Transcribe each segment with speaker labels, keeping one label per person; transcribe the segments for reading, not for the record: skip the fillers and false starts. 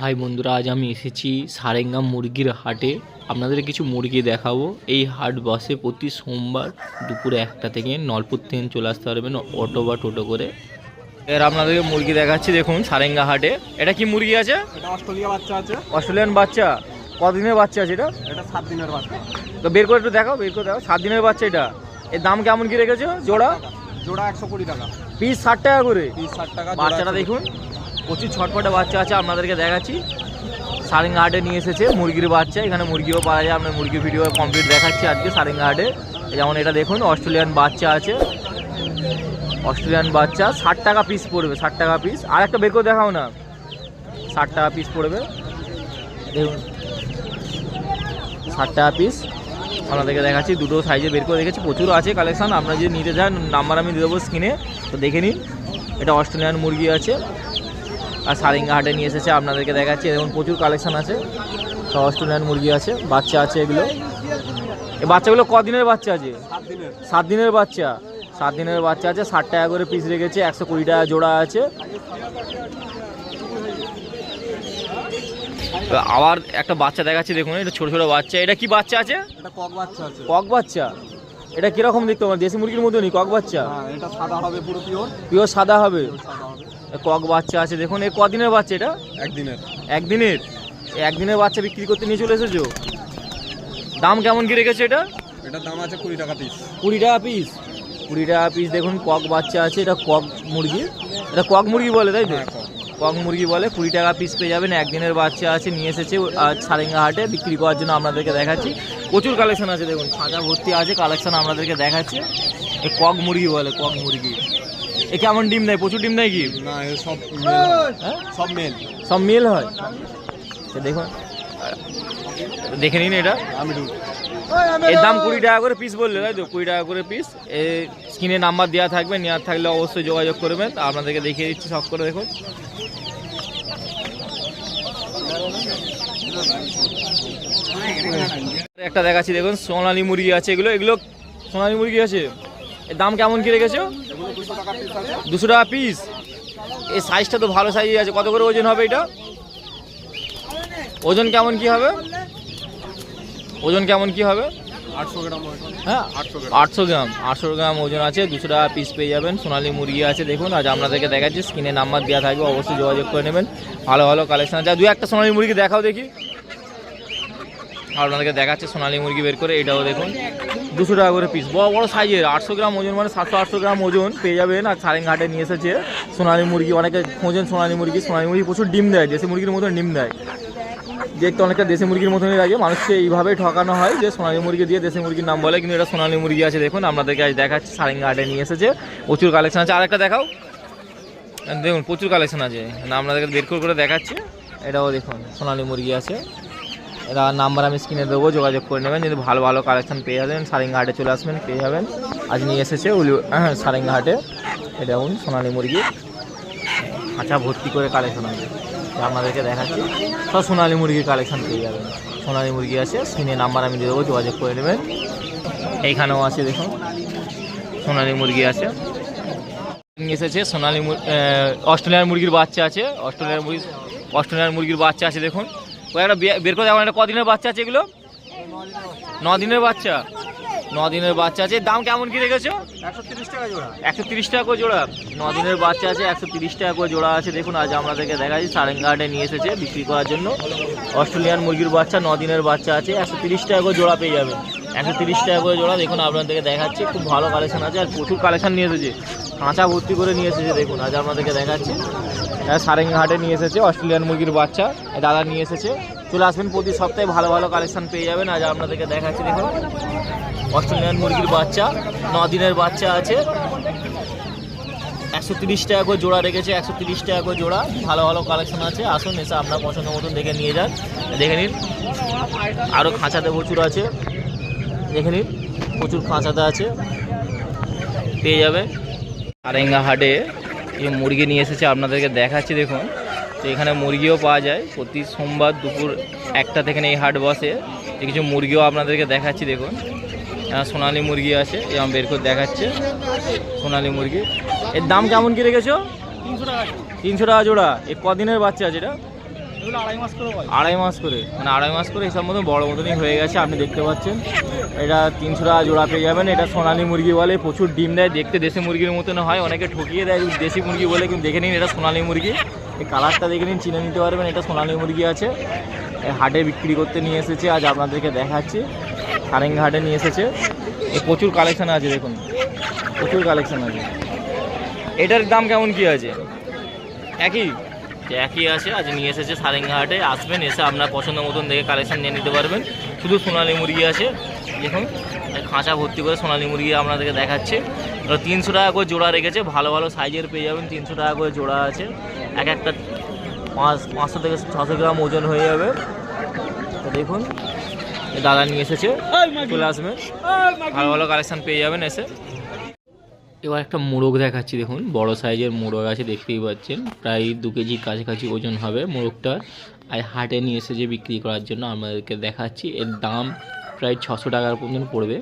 Speaker 1: High বন্ধুরা, আজ আমি এসেছি সারেঙ্গা মুরগির হাটে। আপনাদের কিছু মুরগি দেখাবো। এই হাট বসে প্রতি সোমবার দুপুরে 1টা থেকে। নলপুর থেকে চলে আসতে পারবেন অটো বা টোটো করে। এর আপনাদেরকে মুরগি দেখাচ্ছি, দেখুন সারেঙ্গা হাটে। এটা কি মুরগি আছে?
Speaker 2: এটা অস্ট্রেলিয়া বাচ্চা আছে।
Speaker 1: অস্ট্রেলিয়ান বাচ্চা। কদিনের বাচ্চা আছে এটা?
Speaker 2: এটা 7 দিনের বাচ্চা।
Speaker 1: তো বের করে একটু দেখাও, বের করে দেখাও। 7 দিনের বাচ্চা এটা। এর দাম কেমন কি রেখেছো? জোড়া
Speaker 2: জোড়া 120 টাকা,
Speaker 1: পিস 60 টাকা করে।
Speaker 2: পিস 60 টাকা।
Speaker 1: বাচ্চাটা দেখুন, প্রচুর ছটফটে বাচ্চা আছে। আপনাদেরকে দেখাচ্ছি, সারেঙ্গা হাটে নিয়ে এসেছে মুরগির বাচ্চা। এখানে মুরগিও পাওয়া যায়। আপনার মুরগির ভিডিও কমপ্লিট দেখাচ্ছি আজকে সারেঙ্গা হাটে। যেমন এটা দেখুন, অস্ট্রেলিয়ান বাচ্চা আছে। অস্ট্রেলিয়ান বাচ্চা 60 টাকা পিস পড়বে, 60 টাকা পিস। আর একটা বের করে দেখাও না, 60 টাকা পিস পড়বে। দেখুন 60 টাকা পিস। আপনাদেরকে দেখাচ্ছি, দুটো সাইজে বের করে রেখেছি। প্রচুর আছে কালেকশান। আপনারা যদি নিতে চান, নাম্বার আমি দিয়ে দেবো স্ক্রিনে, তো দেখে নিন। এটা অস্ট্রেলিয়ান মুরগি আছে আর সারেঙ্গা হাটে নিয়ে এসেছে। আপনাদেরকে দেখাচ্ছি, দেখুন প্রচুর কালেকশান আছে। সব অস্ট্রেলিয়ান মুরগি আছে, বাচ্চা আছে এগুলো। এই বাচ্চাগুলো কদিনের বাচ্চা আছে? 7 দিনের বাচ্চা। 7 দিনের বাচ্চা আছে, 60 টাকা করে পিস রেখেছে। 120 টাকা জোড়া আছে। আবার একটা বাচ্চা দেখাচ্ছি, দেখুন এটা ছোট ছোট বাচ্চা। এটা কি বাচ্চা আছে?
Speaker 2: এটা কক বাচ্চা আছে।
Speaker 1: কক বাচ্চা। এটা কিরকম দেখতে হবে? দেশি মুরগির মতনই কক বাচ্চা।
Speaker 2: হ্যাঁ, এটা সাদা হবে, পুরো পিওর।
Speaker 1: পিওর সাদা হবে।
Speaker 2: সাদা হবে।
Speaker 1: কক বাচ্চা আছে দেখুন। এই কদিনের বাচ্চা এটা?
Speaker 2: একদিনের।
Speaker 1: একদিনের। একদিনের বাচ্চা বিক্রি করতে নিয়ে চলে এসেছো। দাম কেমন কি রেখেছে এটা?
Speaker 2: এটার দাম আছে 20 টাকা পিস।
Speaker 1: 20 টাকা পিস। 20 টাকা পিস। দেখুন কক বাচ্চা আছে। এটা কক মুরগি। এটা কক মুরগি বলে, তাই তো?
Speaker 2: হ্যাঁ,
Speaker 1: কক মুরগি বলে। 20 টাকা পিস পেয়ে যাবেন। একদিনের বাচ্চা আছে, নিয়ে এসেছে সারেঙ্গা হাটে বিক্রি করার জন্য। আপনাদেরকে দেখাচ্ছি, প্রচুর কালেকশন আছে। দেখুন খাঁচা ভর্তি আছে কালেকশন। আপনাদেরকে দেখাচ্ছি, এই কক মুরগি বলে, কক মুরগি। এ কেমন ডিম দেয়? প্রচুর ডিম দেয় কি?
Speaker 2: না, এ সব
Speaker 1: হ্যাঁ,
Speaker 2: সব মেল।
Speaker 1: সব মেল হয়। দেখুন, দেখে নিন এটা।
Speaker 2: আমি
Speaker 1: এর দাম 20 টাকা করে পিস বললে, তাই তো? 20 টাকা করে পিস। এই স্ক্রিনে নাম্বার দেওয়া থাকবে, নেওয়ার থাকলে অবশ্যই যোগাযোগ করবেন। আপনাদেরকে দেখিয়ে দিচ্ছি সব করে। দেখুন একটা দেখাচ্ছি, দেখুন সোনালী মুরগি আছে। এগুলো এগুলো সোনালী মুরগি আছে। এর দাম কেমন কি রেখেছো?
Speaker 2: 200 টাকা পিস আছে।
Speaker 1: 200 টাকা পিস। এই সাইজটা তো ভালো সাইজ আছে। কত করে ওজন হবে এটা? ওজন কেমন কি হবে? ওজন কেমন কি হবে?
Speaker 2: 800 গ্রাম ওজন।
Speaker 1: হ্যাঁ,
Speaker 2: 800 গ্রাম।
Speaker 1: 800 গ্রাম। 800 গ্রাম ওজন আছে। 200 টাকা পিস পেয়ে যাবেন। সোনালী মুরগি আছে দেখুন। আজ আপনাদেরকে দেখাচ্ছি, স্ক্রিনে নাম্বার দেওয়া থাকবে, অবশ্যই যোগাযোগ করে নেবেন। ভালো ভালো কালেকশন আছে। 2-1টা সোনালী মুরগি দেখাও দেখি। আপনাদেরকে দেখাচ্ছে সোনালী মুরগি বের করে। এটাও দেখুন 200 টাকা করে পিস। বড় বড় সাইজের 800 গ্রাম ওজন, মানে 700-800 গ্রাম ওজন পেয়ে যাবেন। আর সারেঙ্গা হাটে নিয়ে এসেছে সোনালী মুরগি। অনেকে খোঁজেন সোনালী মুরগি। সোনালী মুরগি প্রচুর ডিম দেয়, দেশি মুরগির মতন ডিম দেয়। দেখতে অনেকটা দেশি মুরগির মতনই লাগে। মানুষকে এইভাবেই ঠকানো হয় যে সোনালী মুরগি দিয়ে দেশি মুরগির নাম বলে, কিন্তু এটা সোনালী মুরগি আছে। দেখুন আপনাদেরকে আজ দেখাচ্ছি, সারেঙ্গা হাটে নিয়ে এসেছে। প্রচুর কালেকশন আছে। আরেকটা দেখাও। দেখুন প্রচুর কালেকশন আছে। আপনাদেরকে বের করে দেখাচ্ছি। এটাও দেখুন সোনালী মুরগি আছে। এরা নাম্বার আমি স্ক্রিনে দেবো, যোগাযোগ করে নেবেন। যদি ভালো ভালো কালেকশন পেয়ে যাবেন, সারেঙ্গা হাটে চলে আসবেন, পেয়ে যাবেন। আজ নিয়ে এসেছে সারেঙ্গা হাটে। এটা দেখুন সোনালী মুরগি, খাঁচা ভর্তি করে কালেকশন আছে। আপনাদেরকে দেখাচ্ছি, সব সোনালী মুরগির কালেকশন পেয়ে যাবেন। সোনালী মুরগি আছে, স্ক্রিনে নাম্বার আমি দিয়ে দেবো, যোগাযোগ করে নেবেন। এইখানেও আছে দেখুন সোনালী মুরগি আছে। নিয়ে এসেছে সোনালী অস্ট্রেলিয়ান মুরগির বাচ্চা আছে। অস্ট্রেলিয়ান মুরগির বাচ্চা আছে দেখুন। ওই একটা বের করে দেখুন, একটা কদিনের বাচ্চা আছে এগুলো? 9 দিনের বাচ্চা। 9 দিনের বাচ্চা আছে। দাম কেমন কি রেখেছো?
Speaker 2: 130 টাকা জোড়া।
Speaker 1: 130 টাকা করে জোড়া। 9 দিনের বাচ্চা আছে, 130 টাকা করে জোড়া আছে। দেখুন আজ আপনাদেরকে দেখাচ্ছি, সারেঙ্গা হাটে নিয়ে এসেছে বিক্রি করার জন্য। অস্ট্রেলিয়ান মুরগির বাচ্চা 9 দিনের বাচ্চা আছে, 130 টাকা করে জোড়া পেয়ে যাবেন। 130 টাকা করে জোড়া। দেখুন আপনাদেরকে দেখাচ্ছি, খুব ভালো কালেকশন আছে। আর প্রচুর কালেকশন নিয়ে এসেছে, কাঁচা ভর্তি করে নিয়ে এসেছে। দেখুন আজ আপনাদেরকে দেখাচ্ছি, সারেঙ্গা হাটে নিয়ে এসেছে অস্ট্রেলিয়ান মুরগির বাচ্চা। দাদা নিয়ে এসেছে। চলে আসবেন, প্রতি সপ্তাহে ভালো ভালো কালেকশন পেয়ে যাবেন। আজ আপনাদেরকে দেখাচ্ছি, দেখুন অস্ট্রেলিয়ান মুরগির বাচ্চা 9 দিনের বাচ্চা আছে। 130 টাকা করে জোড়া রেখেছে, 130 টাকা করে জোড়া। ভালো ভালো কালেকশন আছে। আসুন, এসে আপনার পছন্দ মতন দেখে নিয়ে যান। দেখে নিন, আরও খাঁচাতে প্রচুর আছে। দেখে নিন, প্রচুর খাঁচাতে আছে, পেয়ে যাবে। সারেঙ্গা হাটে এই মুরগি নিয়ে এসেছে, আপনাদেরকে দেখাচ্ছি। দেখুন, তো এখানে মুরগিও পাওয়া যায়। প্রতি সোমবার দুপুর 1টা থেকে এই হাট বসে। কিছু মুরগিও আপনাদেরকে দেখাচ্ছি। দেখুন সোনালী মুরগি আছে, যেমন বের করে দেখাচ্ছে সোনালী মুরগি। এর দাম কেমন কি রেখেছো? 300 টাকা জোড়া। এই কদিনের বাচ্চা আছে এটা?
Speaker 2: এগুলো 2.5 মাস করে হয়।
Speaker 1: 2.5 মাস করে, মানে 2.5 মাস করে হিসাব মতো বড় মতনই হয়ে গেছে। আপনি দেখতে পাচ্ছেন এটা 300 টাকা জোড়া পেয়ে যাবেন। এটা সোনালী মুরগি বলে, প্রচুর ডিম দেয়, দেখতে দেশি মুরগির মতন হয়, অনেকে ঠকিয়ে দেয় দেশি মুরগি বলে, কিন্তু দেখে নিন এটা সোনালী মুরগি। এই কালারটা দেখে নিন, চিনে নিতে পারবেন এটা সোনালী মুরগি আছে। হাটে বিক্রি করতে নিয়ে এসেছে, আজ আপনাদেরকে দেখাচ্ছি। সারেঙ্গা হাটে নিয়ে এসেছে, প্রচুর কালেকশান আছে, দেখুন প্রচুর কালেকশান আছে। এটার দাম কেমন কি আছে? একই আছে। আজ নিয়ে এসেছে সারেঙ্গা হাটে, আসবেন, এসে আপনার পছন্দ মতন দেখে কালেকশান নিয়ে নিতে পারবেন। শুধু সোনালী মুরগি আছে, দেখুন খাঁচা ভর্তি করে সোনালী মুরগি আপনাদেরকে দেখাচ্ছে। 300 টাকা করে জোড়া রেখেছে, ভালো ভালো সাইজের পেয়ে যাবেন। 300 টাকা করে জোড়া আছে, এক একটা 500 থেকে 600 গ্রাম ওজন হয়ে যাবে। তো দেখুন দাদা নিয়ে এসেছে, চলে আসবেন, ভালো ভালো কালেকশান পেয়ে যাবেন এসে। এবার একটা মোরগ দেখাচ্ছি, দেখুন বড় সাইজের মোরগ আছে, দেখতেই পাচ্ছেন, প্রায় 2 কেজির কাছাকাছি ওজন হবে মোরগটা। আর হাটে নিয়ে এসেছে বিক্রি করার জন্য, আমাদেরকে দেখাচ্ছি। এর দাম প্রায় 600 টাকার মতন পড়বে,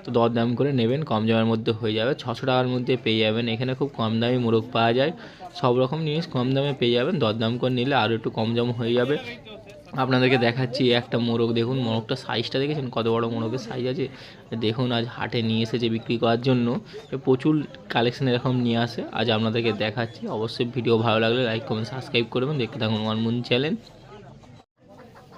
Speaker 1: তো দরদাম করে নেবেন, কম দামের মধ্যে হয়ে যাবে। 600 টাকার মধ্যে পেয়ে যাবেন। এখানে খুব কম দামে মোরগ পাওয়া যায়, সব রকম জিনিস কম দামে পেয়ে যাবেন। দরদাম করে নিলে আরও একটু কম দাম হয়ে যাবে। আপনাদেরকে দেখাচ্ছি একটা মোরগ, দেখুন মোরগটা সাইজটা দেখেছেন কত বড় মোরগের সাইজ আছে। দেখুন আজ হাটে নিয়ে এসেছে বিক্রি করার জন্য, প্রচুর কালেকশন এরকম নিয়ে আসে। আজ আপনাদেরকে দেখাচ্ছি। অবশ্যই ভিডিও ভালো লাগলে লাইক কমেন্ট সাবস্ক্রাইব করবেন, দেখতে থাকুন আমার মুন চ্যানেল।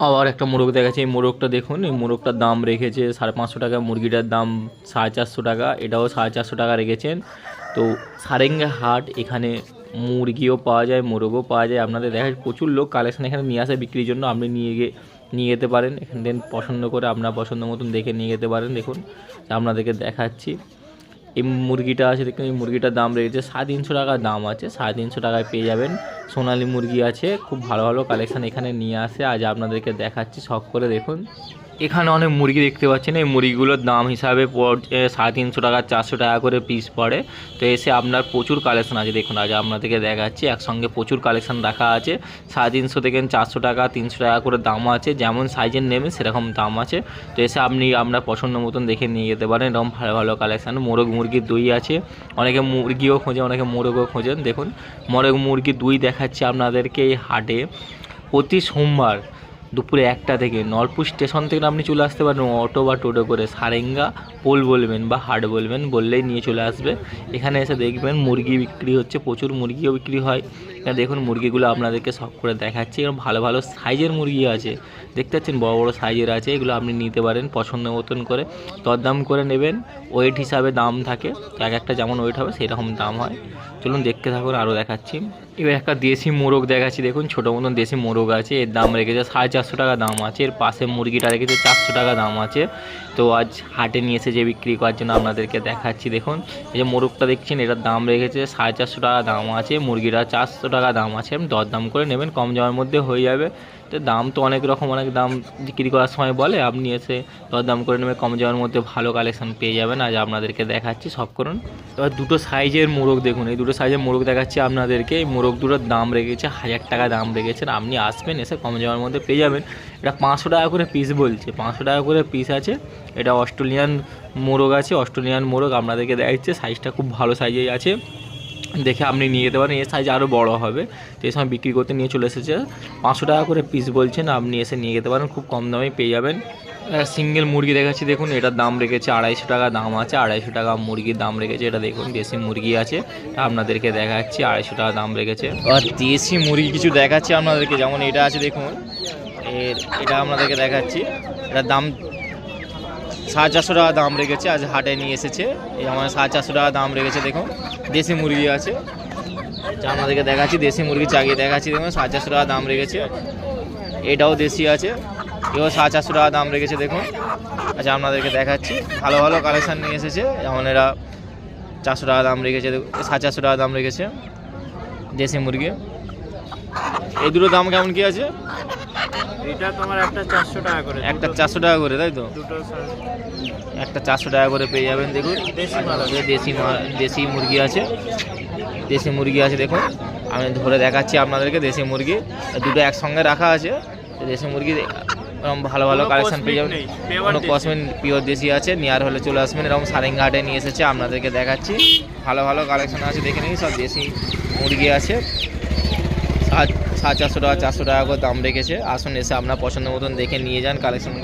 Speaker 1: আবার একটা মোরগ দেখাচ্ছি, এই মোরগটা দেখুন, এই মোরগটার দাম রেখেছে 550 টাকা, মুরগিটার দাম 450 টাকা, এটাও 450 টাকা রেখেছেন। তো সারেঙ্গা হাট, এখানে মুরগিও পাওয়া যায়, মোরগও পাওয়া যায়। আপনাদের দেখা প্রচুর লোক কালেকশন এখানে নিয়ে আসে বিক্রির জন্য, আপনি নিয়ে যেতে পারেন এখান থেকে পছন্দ করে, আপনার পছন্দ মতন দেখে নিয়ে যেতে পারেন। দেখুন আপনাদেরকে দেখাচ্ছি, এই মুরগিটা আছে, দেখুন এই মুরগিটার দাম রয়েছে 350 টাকা দাম আছে, 350 টাকায় পেয়ে যাবেন। সোনালী মুরগি আছে, খুব ভালো ভালো কালেকশান এখানে নিয়ে আসে। আজ আপনাদেরকে দেখাচ্ছি শখ করে। দেখুন এখানে অনেক মুরগি দেখতে পাচ্ছেন, এই মুরগিগুলোর দাম হিসাবে 350 টাকা 400 টাকা করে পিস পড়ে। তো এসে আপনার প্রচুর কালেকশান আছে, দেখুন আজ আপনাদেরকে দেখাচ্ছি, একসঙ্গে প্রচুর কালেকশান রাখা আছে। 350 থেকে 400 টাকা 300 টাকা করে দাম আছে, যেমন সাইজের নেবেন সেরকম দাম আছে। তো এসে আপনি আপনার পছন্দ মতন দেখে নিয়ে যেতে পারেন, এরকম ভালো ভালো কালেকশান। মোরগ মুরগির দই আছে, অনেকে মুরগিও খোঁজে, অনেকে মোরগও খোঁজেন। দেখুন মোরগ মুরগির দই দেখাচ্ছি আপনাদেরকে। এই হাটে প্রতি সোমবার দুপুরে 1টা থেকে নলপুর স্টেশন থেকে আপনি চলে আসতে পারেন, অটো বা টোটো করে সারেঙ্গা পোল বলবেন বা হাট বলবেন, বললেই নিয়ে চলে আসবে। এখানে এসে দেখবেন মুরগি বিক্রি হচ্ছে, প্রচুর মুরগিও বিক্রি হয়। এখানে দেখুন মুরগিগুলো আপনাদেরকে সব করে দেখাচ্ছি, এরকম ভালো ভালো সাইজের মুরগি আছে, দেখতে পাচ্ছেন বড় বড় সাইজের আছে। এগুলো আপনি নিতে পারেন পছন্দ মতন করে, দরদাম করে নেবেন। ওয়েট হিসাবে দাম থাকে, এক একটা যেমন ওয়েট হবে সেরকম দাম হয়। চলুন দেখতে থাকুন, আরও দেখাচ্ছি। এবার একটা দেশি মোরগ দেখাচ্ছি, দেখুন ছোটো মতন দেশি মোরগ আছে, এর দাম রেখেছে 450 টাকা দাম আছে। এর পাশে মুরগিটা রেখেছে 400 টাকা দাম আছে। তো আজ হাটে নিয়ে এসে যে বিক্রি করার জন্য আপনাদেরকে দেখাচ্ছি। দেখুন এই যে মোরগটা দেখছেন, এটার দাম রেখেছে 450 টাকা দাম আছে, মুরগিটা 400 টাকা দাম আছে। দরদাম করে নেবেন, কম দামের মধ্যে হয়ে যাবে। তো দাম তো অনেক রকম, অনেক দাম বিক্রি করার সময় বলে, আপনি এসে দরদাম করে নেবেন, কম দামের মধ্যে ভালো কালেকশন পেয়ে যাবেন। আজ আপনাদেরকে দেখাচ্ছি, সব করুন। এবার দুটো সাইজের মোরগ দেখুন, এই দুটো সাইজের মোরগ দেখাচ্ছি আপনাদেরকে। এই মোরগ দুটোর দাম রেখেছে 1000 টাকা দাম রেখেছেন, আপনি আসবেন, এসে কম দামের মধ্যে পেয়ে যাবেন। এটা 500 টাকা করে পিস বলছে, 500 টাকা করে পিস আছে। এটা অস্ট্রেলিয়ান মোরগ আছে, অস্ট্রেলিয়ান মোরগ আপনাদেরকে দেখাচ্ছে, সাইজটা খুব ভালো সাইজেই আছে, দেখে আপনি নিয়ে যেতে পারেন। এর সাইজ আরও বড় হবে। তো এই সময় বিক্রি করতে নিয়ে চলে এসেছে, 500 টাকা করে পিস বলছেন, আপনি এসে নিয়ে যেতে পারেন, খুব কম দামে পেয়ে যাবেন। সিঙ্গেল মুরগি দেখাচ্ছি, দেখুন এটার দাম রেখেছে 250 টাকা দাম আছে, 250 টাকা মুরগির দাম রেখেছে। এটা দেখুন দেশি মুরগি আছে, আপনাদেরকে দেখাচ্ছি 250 টাকা দাম রেখেছে। আর দেশি মুরগি কিছু দেখাচ্ছি আপনাদেরকে, যেমন এটা আছে দেখুন, এটা আপনাদেরকে দেখাচ্ছি, এটার দাম 450 টাকা দাম রেখেছে। আজ হাটে নিয়ে এসেছে, এই আমার 450 টাকা দাম রেখেছে। দেখুন দেশি মুরগি আছে, যা আপনাদেরকে দেখাচ্ছি, দেশি মুরগি চাগিয়ে দেখাচ্ছি, দেখুন 450 টাকা দাম রেখেছে। এটাও দেশি আছে, এও 450 টাকা দাম রেখেছে। দেখুন আচ্ছা আপনাদেরকে দেখাচ্ছি, ভালো ভালো কালেকশান নিয়ে এসেছে, যেমন এরা 400 টাকা দাম রেখেছে, 450 টাকা দাম রেখেছে দেশি মুরগি। এই দুটো দাম কেমন কি আছে?
Speaker 2: এটা তোমার একটা 400 টাকা করে,
Speaker 1: একটা 400 টাকা করে, তাই তো?
Speaker 2: দুটো
Speaker 1: একটা 400 টাকা করে পেয়ে যাবেন। দেখুন
Speaker 2: দেশি মাল আছে,
Speaker 1: দেশি মুরগি আছে, দেশি মুরগি আছে। দেখুন আমি ধরে দেখাচ্ছি আপনাদেরকে, দেশি মুরগি দুটো একসঙ্গে রাখা আছে। দেশি মুরগি এরকম ভালো ভালো কালেকশন পেয়ে যাবেন, কোনো কসমেট পিওর দেশি আছে, নেওয়ার হলে চলে আসবেন। এরকম সারেঙ্গা হাটে নিয়ে এসেছে, আপনাদেরকে দেখাচ্ছি, ভালো ভালো কালেকশন আছে, দেখে নিন। সব দেশি মুরগি আছে, 450 টাকা 400 টাকা করে দাম রেখেছে। আসুন এসে আপনার পছন্দ মতন দেখে নিয়ে যান, কালেকশন